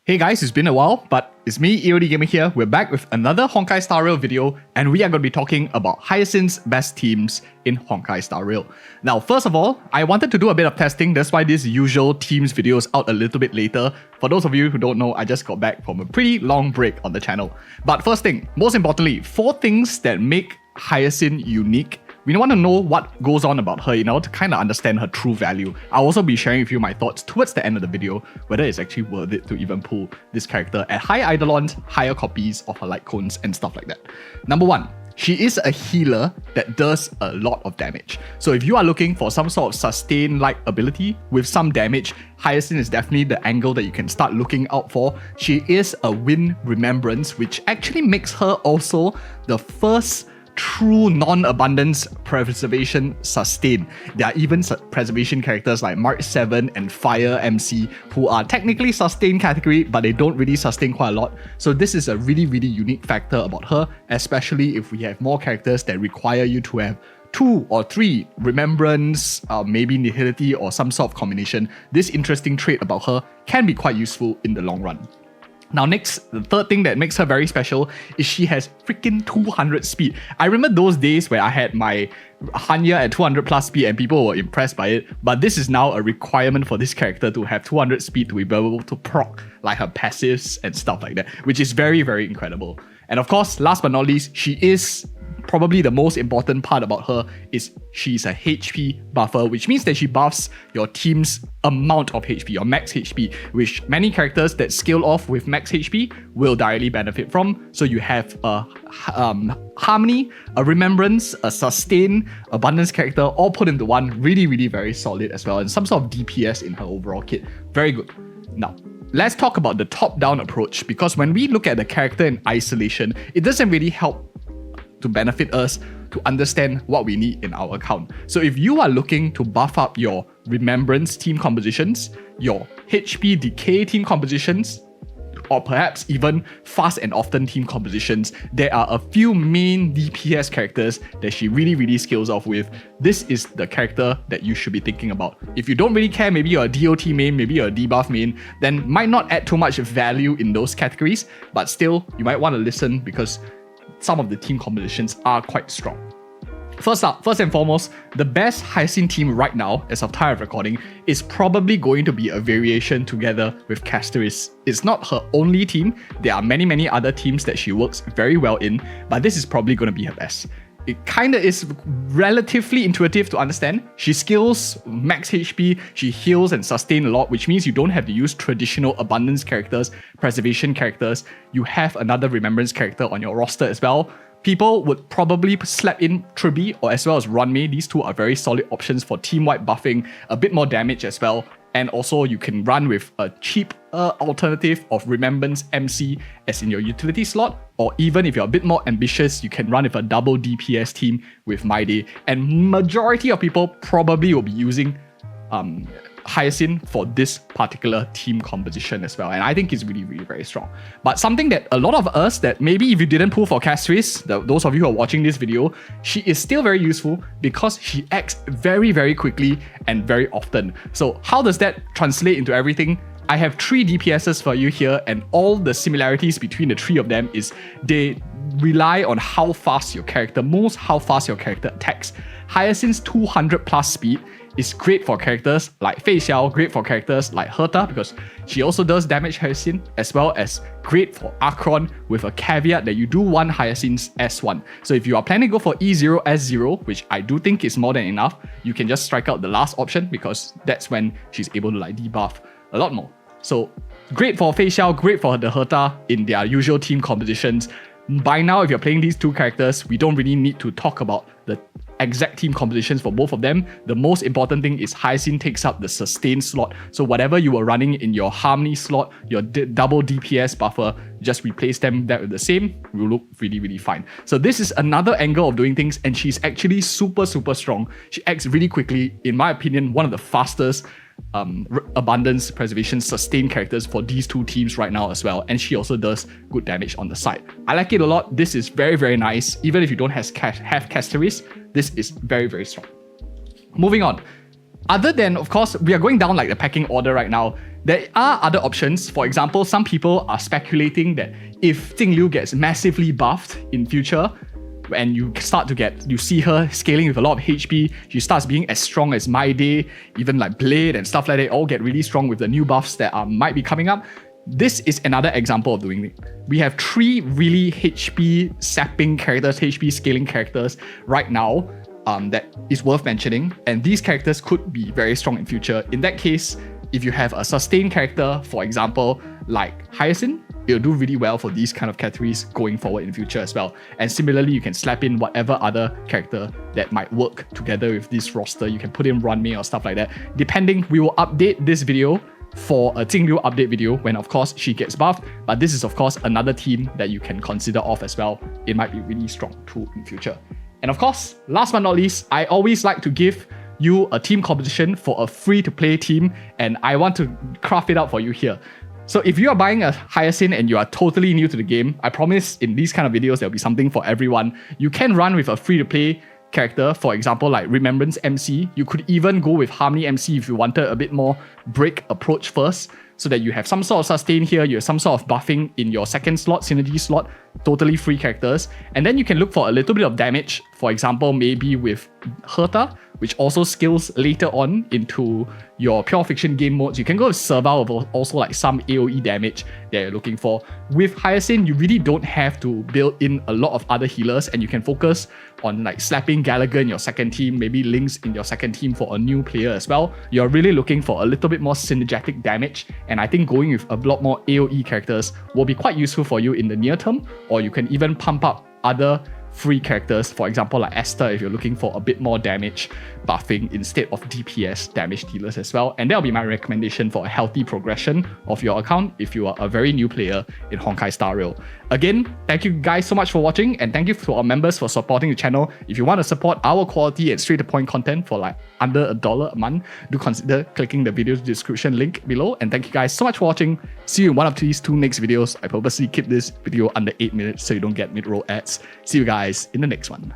Hey guys, it's been a while, but it's me, EODGamer here. We're back with another Honkai Star Rail video, and we are going to be talking about Hyacine's best teams in Honkai Star Rail. Now, first of all, I wanted to do a bit of testing. That's why this usual teams video is out a little bit later. For those of you who don't know, I just got back from a pretty long break on the channel. But first thing, most importantly, 4 things that make Hyacine unique. We want to know what goes on about her in order to kind of understand her true value. I'll also be sharing with you my thoughts towards the end of the video, whether it's actually worth it to even pull this character at high Eidolons, higher copies of her light cones, and stuff like that. Number 1, she is a healer that does a lot of damage. So if you are looking for some sort of sustain-like ability with some damage, Hyacine is definitely the angle that you can start looking out for. She is a Wind Remembrance, which actually makes her also the first true non-abundance preservation sustain. There are even preservation characters like Mark 7 and Fire MC who are technically sustain category, but they don't really sustain quite a lot. So this is a really unique factor about her, especially if we have more characters that require you to have 2 or 3 remembrance, maybe nihility or some sort of combination. This interesting trait about her can be quite useful in the long run. Now next, the third thing that makes her very special is she has freaking 200 speed. I remember those days where I had my Hanya at 200 plus speed and people were impressed by it, but this is now a requirement for this character to have 200 speed to be able to proc like her passives and stuff like that, which is very incredible. And of course, last but not least, she is probably the most important part about her is she's a HP buffer, which means that she buffs your team's amount of HP, your max HP, which many characters that scale off with max HP will directly benefit from. So you have a Harmony, a Remembrance, a Sustain, Abundance character, all put into one. Really very solid as well, and some sort of DPS in her overall kit. Very good. Now, let's talk about the top-down approach, because when we look at the character in isolation, it doesn't really help to benefit us to understand what we need in our account. So if you are looking to buff up your Remembrance team compositions, your HP decay team compositions, or perhaps even fast and often team compositions, there are a few main DPS characters that she really scales off with. This is the character that you should be thinking about. If you don't really care, maybe you're a DOT main, maybe you're a debuff main, then might not add too much value in those categories, but still, you might want to listen because some of the team compositions are quite strong. First and foremost, the best Hyacine team right now, as of time of recording, is probably going to be a variation together with Castorice. It's not her only team. There are many other teams that she works very well in, but this is probably going to be her best. It kinda is relatively intuitive to understand. She skills max HP, she heals and sustain a lot, which means you don't have to use traditional abundance characters, preservation characters. You have another remembrance character on your roster as well. People would probably slap in Tribi or as well as Runmei. These two are very solid options for team-wide buffing, a bit more damage as well. And also you can run with a cheap alternative of Remembrance MC as in your utility slot, or even if you're a bit more ambitious, you can run with a double DPS team with My Day. And majority of people probably will be using Hyacine for this particular team composition as well, and I think it's really very strong. But something that a lot of us, that maybe if you didn't pull for Castorice, those of you who are watching this video, she is still very useful because she acts very quickly and very often. So how does that translate into everything? I have 3 DPSs for you here, and all the similarities between the 3 of them is they rely on how fast your character moves, how fast your character attacks. Hyacine's 200 plus speed is great for characters like Fei Xiao, great for characters like Herta because she also does damage Hyacine, as well as great for Akirion, with a caveat that you do want Hyacine's S1. So if you are planning to go for E0, S0, which I do think is more than enough, you can just strike out the last option because that's when she's able to like debuff a lot more. So great for Fei Xiao, great for the Herta in their usual team compositions. By now, if you're playing these 2 characters, we don't really need to talk about the exact team compositions for both of them. The most important thing is Hyacine takes up the sustain slot. So whatever you were running in your Harmony slot, your double DPS buffer, just replace them that with the same, will look really fine. So this is another angle of doing things, and she's actually super strong. She acts really quickly. In my opinion, one of the fastest abundance, preservation, sustain characters for these 2 teams right now as well, and she also does good damage on the side. I like it a lot. This is very nice. Even if you don't have Castorice, this is very strong. Moving on. Other than, of course, we are going down like the pecking order right now. There are other options. For example, some people are speculating that if Jingliu gets massively buffed in future, and you see her scaling with a lot of HP, she starts being as strong as My Day, even like Blade and stuff like that, all get really strong with the new buffs that might be coming up. This is another example of doing it. We have 3 really HP sapping characters, HP scaling characters right now that is worth mentioning, and these characters could be very strong in future. In that case, if you have a sustained character, for example, like Hyacine, it'll do really well for these kind of categories going forward in future as well. And similarly, you can slap in whatever other character that might work together with this roster. You can put in Runmei or stuff like that. Depending, we will update this video for a Jingliu update video when of course she gets buffed, but this is of course another team that you can consider off as well. It might be really strong too in future. And of course, last but not least, I always like to give you a team competition for a free-to-play team, and I want to craft it out for you here. So if you are buying a Hyacine and you are totally new to the game, I promise in these kind of videos there'll be something for everyone. You can run with a free-to-play character, for example like Remembrance MC. You could even go with Harmony MC if you wanted a bit more break approach first, so that you have some sort of sustain here, you have some sort of buffing in your second slot, synergy slot, totally free characters. And then you can look for a little bit of damage, for example maybe with Herta, which also scales later on into your pure fiction game modes. You can go with Serval with also like some AoE damage that you're looking for. With Hyacine, you really don't have to build in a lot of other healers, and you can focus on like slapping Gallagher in your second team, maybe Lynx in your second team for a new player as well. You're really looking for a little bit more synergetic damage, and I think going with a lot more AoE characters will be quite useful for you in the near term, or you can even pump up other free characters, for example like Esther if you're looking for a bit more damage buffing instead of DPS damage dealers as well. And that'll be my recommendation for a healthy progression of your account if you are a very new player in Honkai Star Rail. Again, thank you guys so much for watching, and thank you to our members for supporting the channel. If you want to support our quality and straight to point content for like under $1 a month, do consider clicking the video description link below. And thank you guys so much for watching. See you in one of these 2 next videos. I purposely keep this video under 8 minutes so you don't get mid-roll ads. See you guys in the next one.